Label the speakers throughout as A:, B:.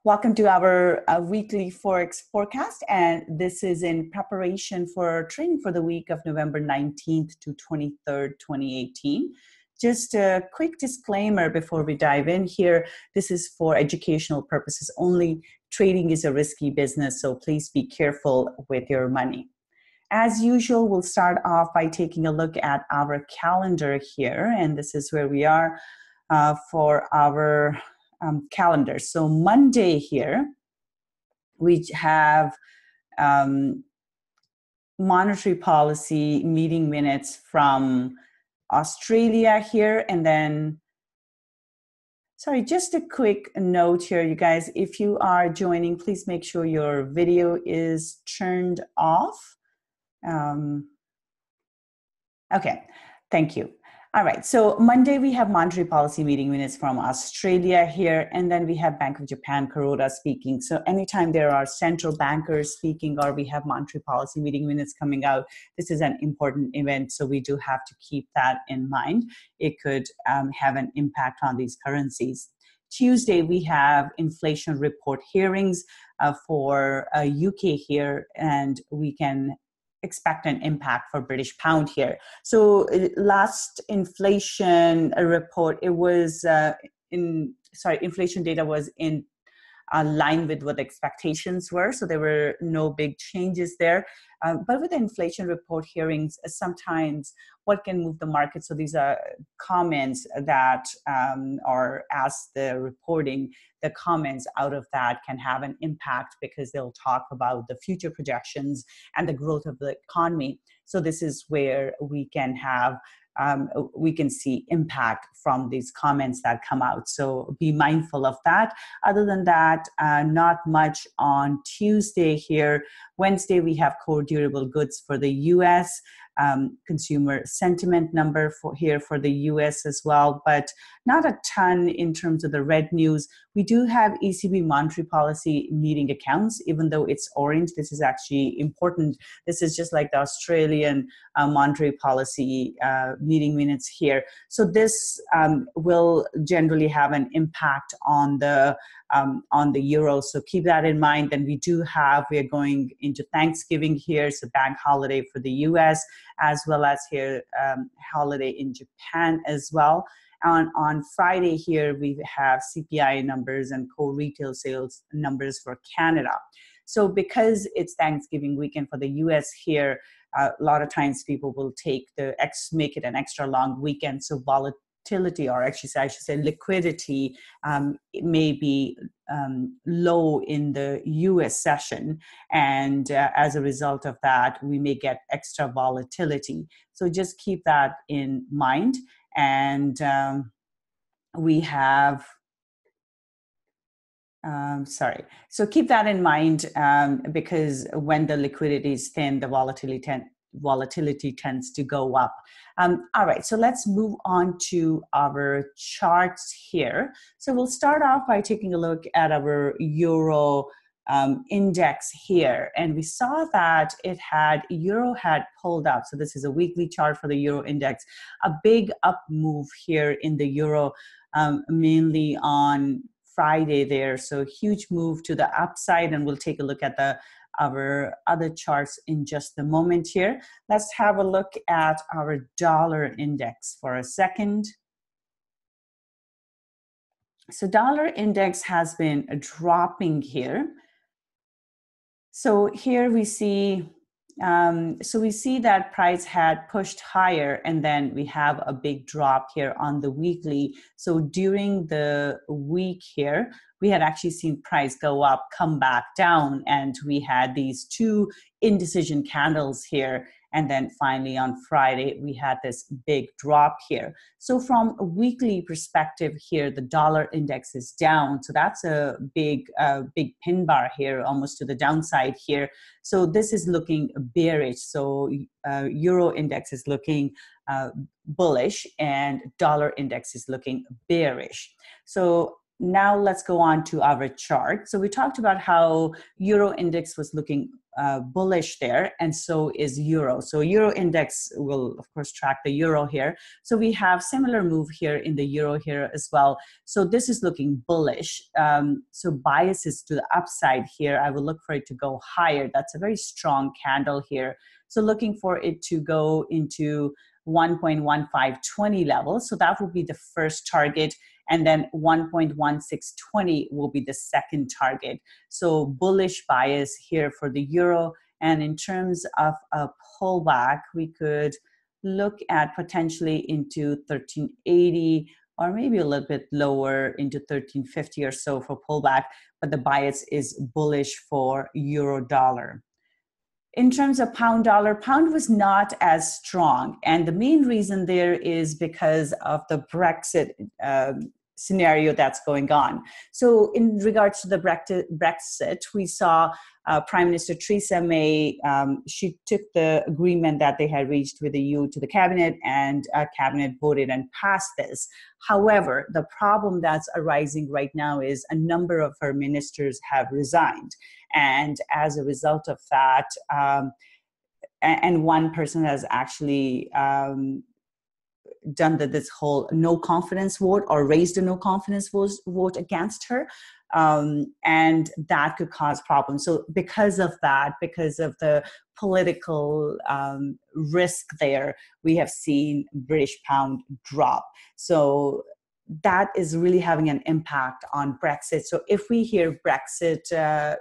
A: Welcome to our weekly Forex Forecast, and this is in preparation for training for the week of November 19th to 23rd, 2018. Just a quick disclaimer before we dive in here. This is for educational purposes only. Trading is a risky business, so please be careful with your money. As usual, we'll start off by taking a look at our calendar here, and this is where we are for our calendar. So Monday here, we have monetary policy meeting minutes from Australia here. And then, sorry, just a quick note here, you guys, if you are joining, please make sure your video is turned off. Okay, thank you. All right, so Monday we have monetary policy meeting minutes from Australia here, and then we have Bank of Japan, Kuroda speaking. So anytime there are central bankers speaking or we have monetary policy meeting minutes coming out, this is an important event, so we do have to keep that in mind. It could have an impact on these currencies. Tuesday, we have inflation report hearings for UK here, and we can expect an impact for British pound here. So last inflation report, it was inflation data was in line with what expectations were. So there were no big changes there. But with the inflation report hearings, sometimes what can move the market? So these are comments that are as the reporting, the comments out of that can have an impact because they'll talk about the future projections and the growth of the economy. So this is where we can have we can see impact from these comments that come out. So be mindful of that. Other than that, not much on Tuesday here. Wednesday, we have core durable goods for the U.S., consumer sentiment number for the U.S. as well, but not a ton in terms of the red news. We do have ECB monetary policy meeting accounts, even though it's orange. This is actually important. This is just like the Australian monetary policy meeting minutes here. So this will generally have an impact on the euro. So keep that in mind. Then we are going into Thanksgiving here. It's a bank holiday for the US, as well as here holiday in Japan as well. On Friday here, we have CPI numbers and core retail sales numbers for Canada. So because it's Thanksgiving weekend for the US here, a lot of times people will make it an extra long weekend. So volatility, or actually I should say liquidity, it may be low in the US session, and as a result of that we may get extra volatility. So just keep that in mind. And we have so keep that in mind, because when the liquidity is thin, the volatility tends to go up. All right, so let's move on to our charts here. So we'll start off by taking a look at our euro index here, and we saw that euro had pulled up. So this is a weekly chart for the euro index, a big up move here in the euro, mainly on Friday there. So huge move to the upside, and we'll take a look at our other charts in just a moment here. Let's have a look at our dollar index for a second. So dollar index has been dropping here. So here we see that price had pushed higher, and then we have a big drop here on the weekly. So during the week here, we had actually seen price go up, come back down, and we had these two indecision candles here. And then finally on Friday, we had this big drop here. So from a weekly perspective here, the dollar index is down. So that's a big pin bar here, almost to the downside here. So this is looking bearish. So euro index is looking bullish, and dollar index is looking bearish. So Now let's go on to our chart. So we talked about how Euro index was looking bullish there, and so is Euro. So Euro index will, of course, track the Euro here. So we have similar move here in the Euro here as well. So this is looking bullish. So bias is to the upside here. I will look for it to go higher. That's a very strong candle here. So looking for it to go into 1.1520 level. So that will be the first target. And then 1.1620 will be the second target. So bullish bias here for the Euro. And in terms of a pullback, we could look at potentially into 1380 or maybe a little bit lower into 1350 or so for pullback. But the bias is bullish for Euro dollar. In terms of pound dollar, pound was not as strong. And the main reason there is because of the Brexit scenario that's going on. So in regards to the Brexit, we saw Prime Minister Theresa May, she took the agreement that they had reached with the EU to the cabinet, and cabinet voted and passed this. However, the problem that's arising right now is a number of her ministers have resigned. And as a result of that, and one person has actually done this whole no confidence vote or raised a no confidence vote against her. And that could cause problems. So because of that, because of the political risk there, we have seen British pound drop. So that is really having an impact on Brexit. So if we hear Brexit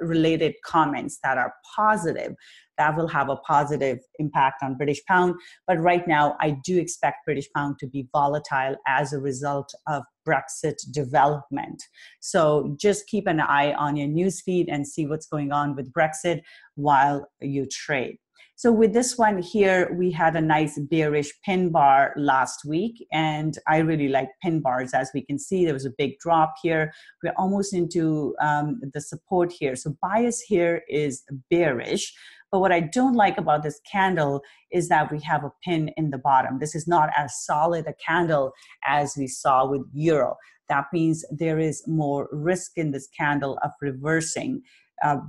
A: related comments that are positive, that will have a positive impact on British pound. But right now, I do expect British pound to be volatile as a result of Brexit development. So just keep an eye on your newsfeed and see what's going on with Brexit while you trade. So with this one here, we had a nice bearish pin bar last week, and I really like pin bars. As we can see, there was a big drop here. We're almost into the support here. So bias here is bearish. But what I don't like about this candle is that we have a pin in the bottom. This is not as solid a candle as we saw with Euro. That means there is more risk in this candle of reversing.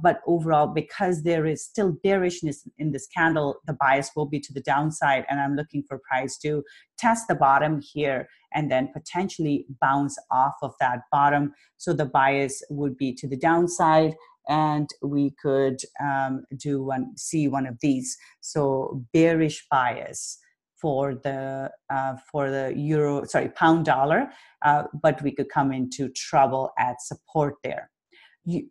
A: But overall, because there is still bearishness in this candle, the bias will be to the downside. And I'm looking for price to test the bottom here and then potentially bounce off of that bottom. So the bias would be to the downside. And we could see one of these. So bearish bias for the pound dollar, but we could come into trouble at support there.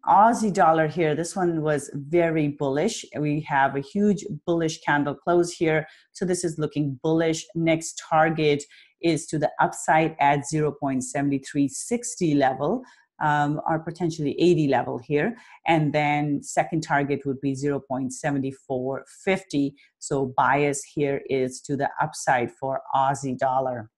A: Aussie dollar here, this one was very bullish. We have a huge bullish candle close here. So this is looking bullish. Next target is to the upside at 0.7360 level. Or potentially 80 level here. And then second target would be 0.7450. So bias here is to the upside for Aussie dollar.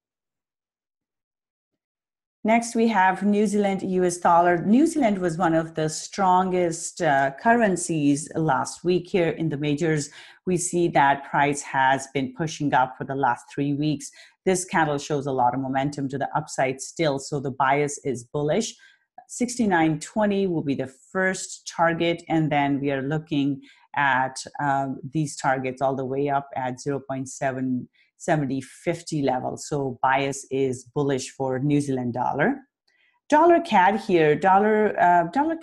A: Next, we have New Zealand US dollar. New Zealand was one of the strongest currencies last week here in the majors. We see that price has been pushing up for the last 3 weeks. This candle shows a lot of momentum to the upside still. So the bias is bullish. 69.20 will be the first target, and then we are looking at these targets all the way up at 0.7050 level. So bias is bullish for New Zealand dollar. Dollar CAD here, dollar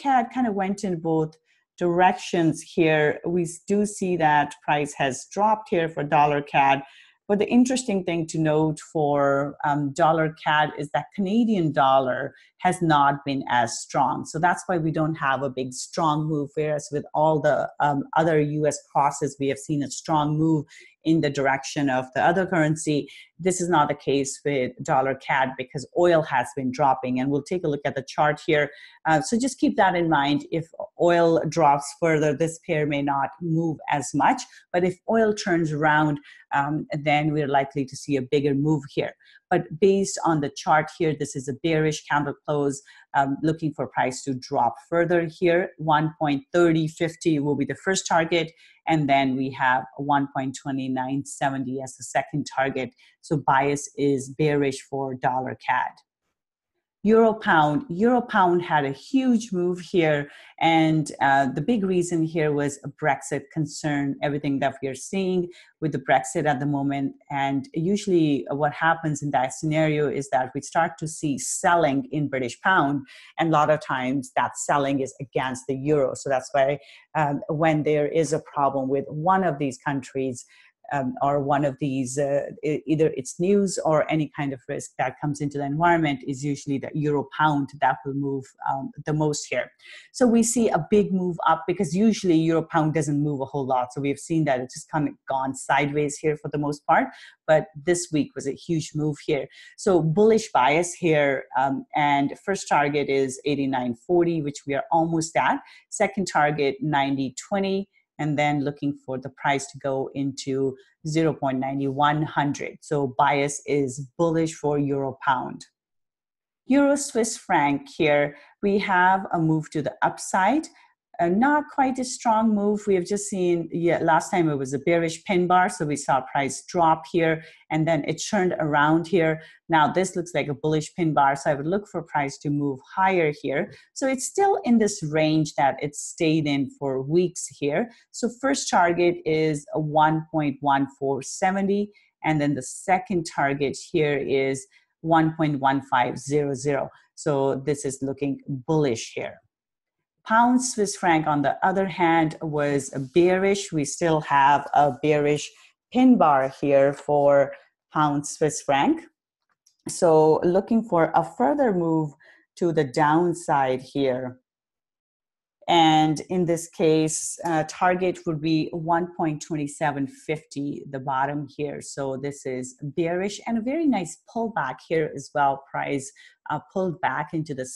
A: CAD kind of went in both directions here. We do see that price has dropped here for dollar CAD. But the interesting thing to note for dollar CAD is that Canadian dollar has not been as strong. So that's why we don't have a big strong move, whereas with all the other US crosses, we have seen a strong move in the direction of the other currency. This is not the case with dollar CAD because oil has been dropping, and we'll take a look at the chart here. So just keep that in mind. If oil drops further, this pair may not move as much, but if oil turns around, then we're likely to see a bigger move here. But based on the chart here, this is a bearish candle close, looking for price to drop further here. 1.3050 will be the first target, and then we have 1.2970 as the second target. So bias is bearish for dollar CAD. Euro pound had a huge move here, and the big reason here was a Brexit concern, everything that we are seeing with the Brexit at the moment. And usually what happens in that scenario is that we start to see selling in British pound, and a lot of times that selling is against the euro. So that's why when there is a problem with one of these countries, or one of these, either it's news or any kind of risk that comes into the environment, is usually the euro pound that will move the most here. So we see a big move up because usually euro pound doesn't move a whole lot. So we've seen that it's just kind of gone sideways here for the most part. But this week was a huge move here. So bullish bias here, and first target is 89.40, which we are almost at. Second target 90.20. And then looking for the price to go into 0.9100. So bias is bullish for euro pound. Euro Swiss franc here, we have a move to the upside. Not quite a strong move. We have just seen, last time it was a bearish pin bar, so we saw price drop here, and then it turned around here. Now this looks like a bullish pin bar, so I would look for price to move higher here. So it's still in this range that it's stayed in for weeks here. So first target is a 1.1470, and then the second target here is 1.1500. So this is looking bullish here. Pound Swiss franc, on the other hand, was bearish. We still have a bearish pin bar here for pound Swiss franc. So looking for a further move to the downside here. And in this case, target would be 1.2750, the bottom here. So this is bearish, and a very nice pullback here as well. Price pulled back into the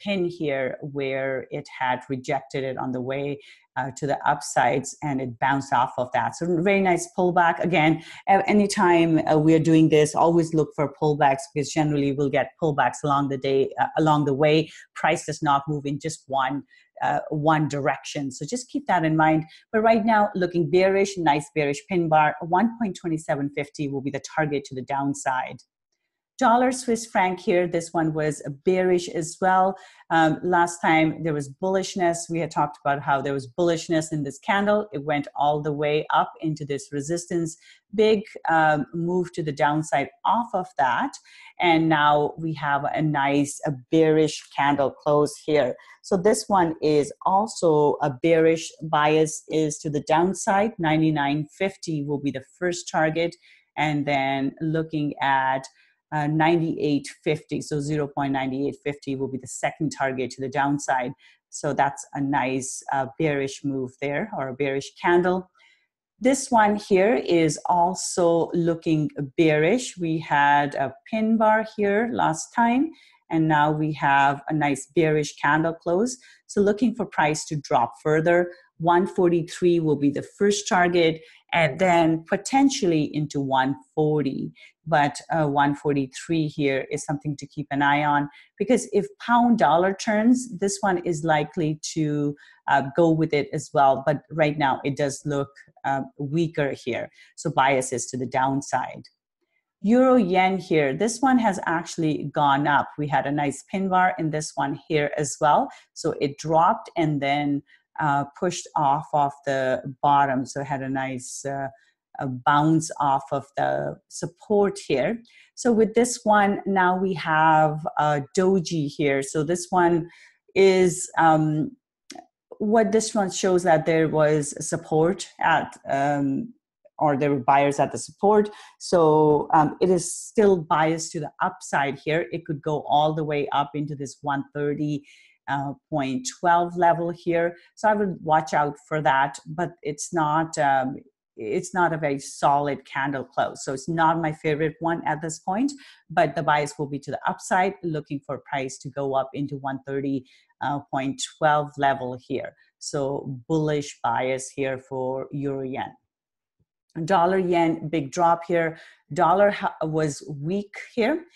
A: pin here where it had rejected it on the way to the upsides, and it bounced off of that. So very nice pullback. Again, anytime we are doing this, always look for pullbacks, because generally we'll get pullbacks along the way. Price does not move in just one direction. So just keep that in mind. But right now, looking bearish, nice bearish pin bar. 1.2750 will be the target to the downside. Dollar Swiss franc here, this one was bearish as well. Last time there was bullishness. We had talked about how there was bullishness in this candle. It went all the way up into this resistance. Big move to the downside off of that. And now we have a nice bearish candle close here. So this one is also a bearish. Bias is to the downside. 99.50 will be the first target. And then looking at 98.50, so 0.9850 will be the second target to the downside. So that's a nice bearish move there, or a bearish candle. This one here is also looking bearish. We had a pin bar here last time, and now we have a nice bearish candle close. So looking for price to drop further. 143 will be the first target, and then potentially into 140. But 143 here is something to keep an eye on, because if pound dollar turns, this one is likely to go with it as well. But right now it does look weaker here. So bias is to the downside. Euro yen here, this one has actually gone up. We had a nice pin bar in this one here as well. So it dropped and then pushed off of the bottom. So it had a nice a bounce off of the support here. So with this one, now we have a doji here. So this one is what this one shows, that there was support at or there were buyers at the support. So it is still biased to the upside here. It could go all the way up into this 130.12 level here. So I would watch out for that, but it's not a very solid candle close. So it's not my favorite one at this point, but the bias will be to the upside, looking for price to go up into 130.12 level here. So bullish bias here for Euro yen. Dollar yen, big drop here. Dollar was weak here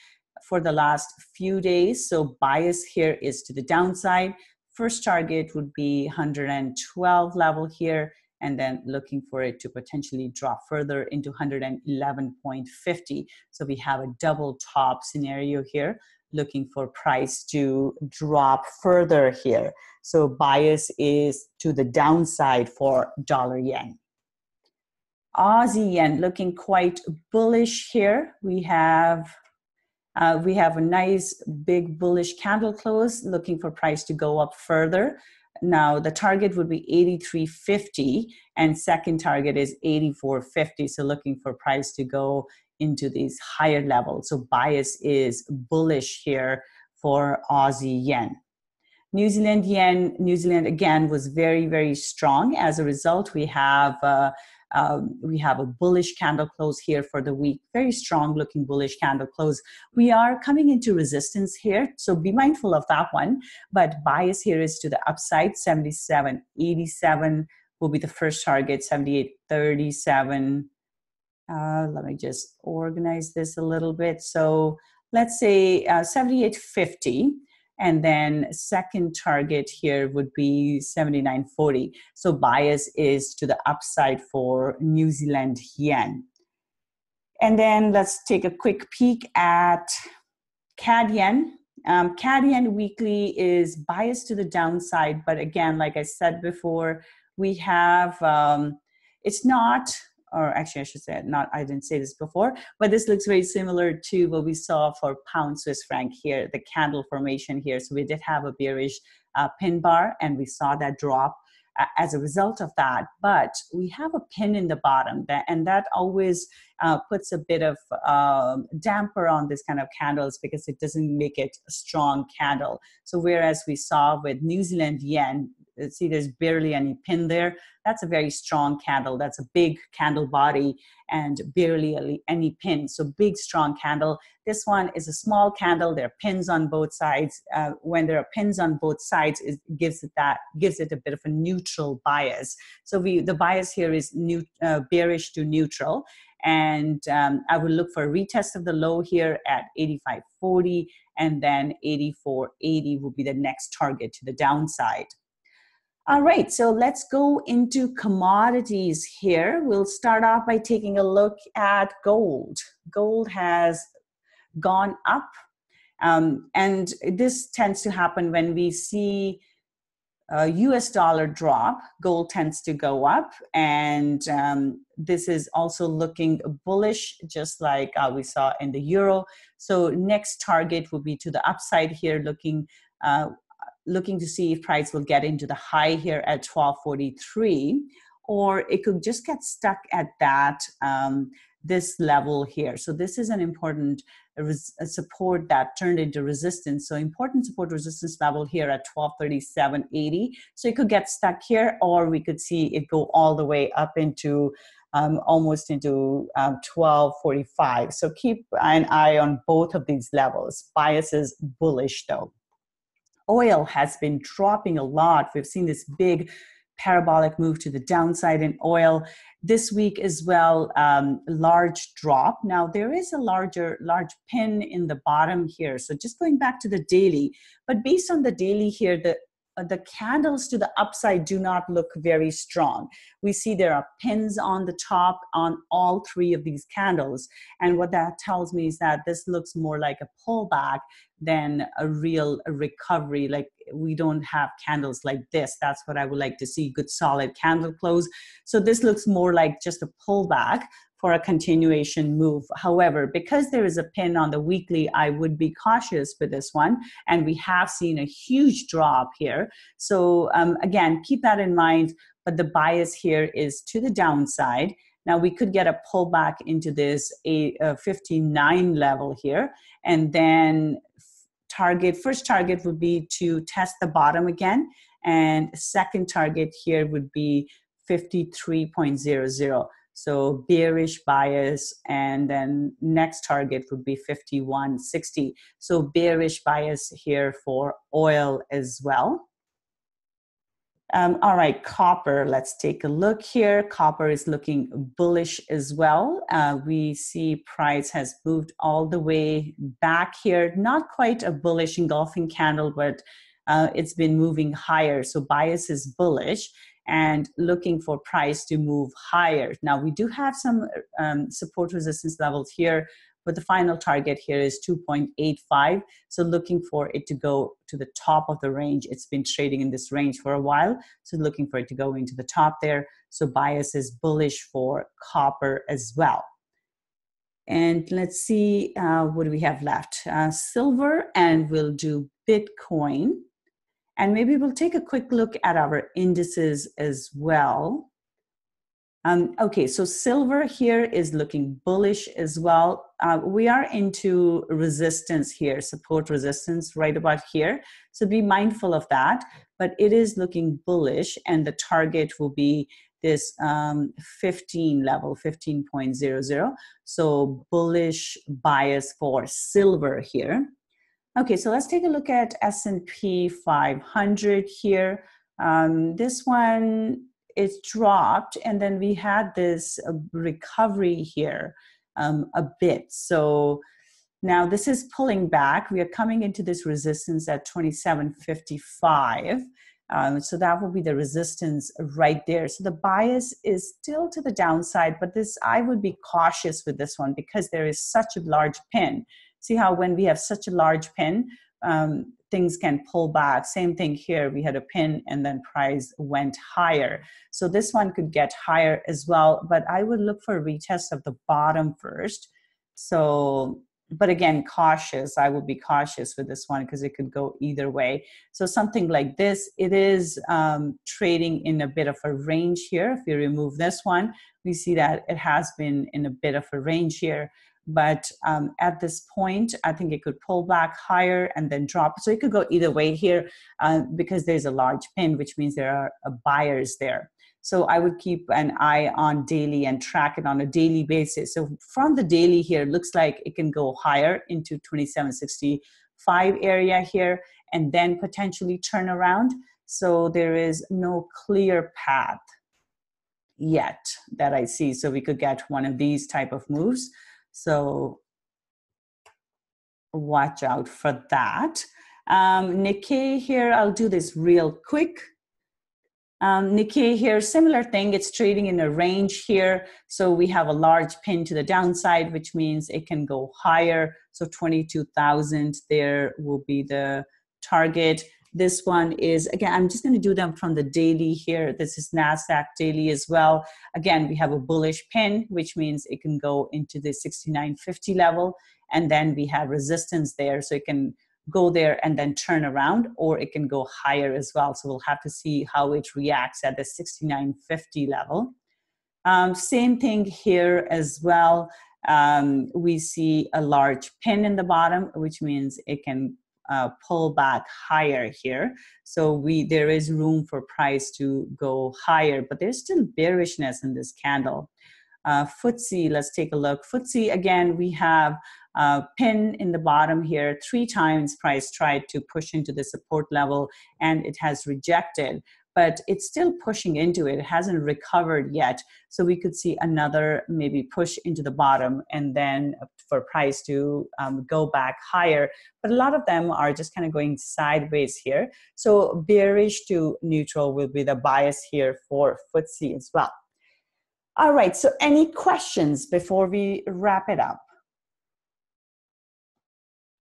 A: for the last few days. So bias here is to the downside. First target would be 112 level here, and then looking for it to potentially drop further into 111.50. So we have a double top scenario here, looking for price to drop further here. So bias is to the downside for dollar yen. Aussie yen looking quite bullish here. We have a nice big bullish candle close, looking for price to go up further. Now the target would be 83.50 and second target is 84.50. So looking for price to go into these higher levels. So bias is bullish here for Aussie yen. New Zealand yen, New Zealand again was very, very strong. As a result, we have a bullish candle close here for the week. Very strong looking bullish candle close. We are coming into resistance here, so be mindful of that one. But bias here is to the upside. 77.87 will be the first target. 78.37. Let me just organize this a little bit. So let's say 78.50. And then second target here would be 79.40. So bias is to the upside for New Zealand yen. And then let's take a quick peek at CAD yen. CAD yen weekly is biased to the downside. But again, like I said before, we have, it's not, or actually I should say not, I didn't say this before, but this looks very similar to what we saw for pound Swiss franc here, the candle formation here. So we did have a bearish pin bar and we saw that drop as a result of that, but we have a pin in the bottom and that always puts a bit of damper on this kind of candles because it doesn't make it a strong candle. So whereas we saw with New Zealand yen, see there's barely any pin there, that's a very strong candle. That's a big candle body and barely any pin. So big, strong candle. This one is a small candle. There are pins on both sides. When there are pins on both sides, it gives it a bit of a neutral bias. So the bias here is bearish to neutral. And I will look for a retest of the low here at 85.40, and then 84.80 will be the next target to the downside. All right, so let's go into commodities here. We'll start off by taking a look at gold. Gold has gone up, and this tends to happen when we see US dollar drop, gold tends to go up, and this is also looking bullish, just like we saw in the euro. So next target will be to the upside here, looking to see if price will get into the high here at 1243, or it could just get stuck at that this level here. So this is an important support that turned into resistance. So important support resistance level here at 1237.80. So it could get stuck here, or we could see it go all the way up into almost into 1245. So keep an eye on both of these levels. Bias is bullish though. Oil has been dropping a lot. We've seen this big parabolic move to the downside in oil this week as well. Large drop. Now there is a large pin in the bottom here. So just going back to the daily, but based on the daily here, the candles to the upside do not look very strong. We see there are pins on the top on all three of these candles. And what that tells me is that this looks more like a pullback than a real recovery. Like we don't have candles like this. That's what I would like to see, good solid candle close. So this looks more like just a pullback for a continuation move. However, because there is a pin on the weekly, I would be cautious with this one. And we have seen a huge drop here. So again, keep that in mind, but the bias here is to the downside. Now we could get a pullback into this 59 level here. And then first target would be to test the bottom again. And second target here would be 53.00. So bearish bias, and then next target would be 51.60. So bearish bias here for oil as well. All right, copper, let's take a look here. Copper is looking bullish as well. We see price has moved all the way back here. Not quite a bullish engulfing candle, but it's been moving higher. So bias is bullish and looking for price to move higher. Now we do have some support resistance levels here but the final target here is 2.85. So looking for it to go to the top of the range. It's been trading in this range for a while, so looking for it to go into the top there. So bias is bullish for copper as well. And let's see, what do we have left? Silver, and we'll do Bitcoin. And maybe we'll take a quick look at our indices as well. Okay, so silver here is looking bullish as well. We are into resistance here, support resistance right about here. So be mindful of that, but it is looking bullish, and the target will be this 15 level, 15.00. So bullish bias for silver here. Okay, so let's take a look at S&P 500 here. This one, it dropped, and then we had this recovery here a bit. So now this is pulling back. We are coming into this resistance at 27.55. So that will be the resistance right there. So the bias is still to the downside, but this, I would be cautious with this one because there is such a large pin. See how when we have such a large pin, things can pull back. Same thing here. We had a pin and then price went higher. So this one could get higher as well, but I would look for a retest of the bottom first. So, but again, cautious. I would be cautious with this one because it could go either way. So something like this, it is trading in a bit of a range here. If you remove this one, we see that it has been in a bit of a range here. But at this point, I think it could pull back higher and then drop. So it could go either way here because there's a large pin, which means there are buyers there. So I would keep an eye on daily and track it on a daily basis. So from the daily here, it looks like it can go higher into 2765 area here and then potentially turn around. So there is no clear path yet that I see. So we could get one of these type of moves. So watch out for that. Nikkei here, I'll do this real quick. Nikkei here, similar thing. It's trading in a range here. So we have a large pin to the downside, which means it can go higher. So 22,000 there will be the target. This one is, again, I'm just going to do them from the daily here. This is NASDAQ daily as well. Again, we have a bullish pin, which means it can go into the 69.50 level. And then we have resistance there. So it can go there and then turn around, or it can go higher as well. So we'll have to see how it reacts at the 69.50 level. Same thing here as well. We see a large pin in the bottom, which means it can pull back higher here. So there is room for price to go higher, but there's still bearishness in this candle. FTSE, let's take a look. FTSE, again, we have a pin in the bottom here. 3 times price tried to push into the support level and it has rejected, but it's still pushing into it. It hasn't recovered yet. So we could see another maybe push into the bottom and then for price to go back higher. But a lot of them are just kind of going sideways here. So bearish to neutral will be the bias here for FTSE as well. All right, so any questions before we wrap it up?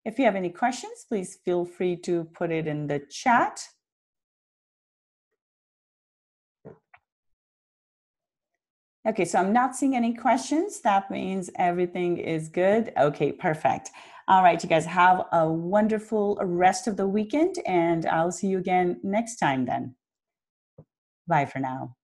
A: If you have any questions, please feel free to put it in the chat. Okay, so I'm not seeing any questions. That means everything is good. Okay, perfect. All right, you guys have a wonderful rest of the weekend, and I'll see you again next time then. Bye for now.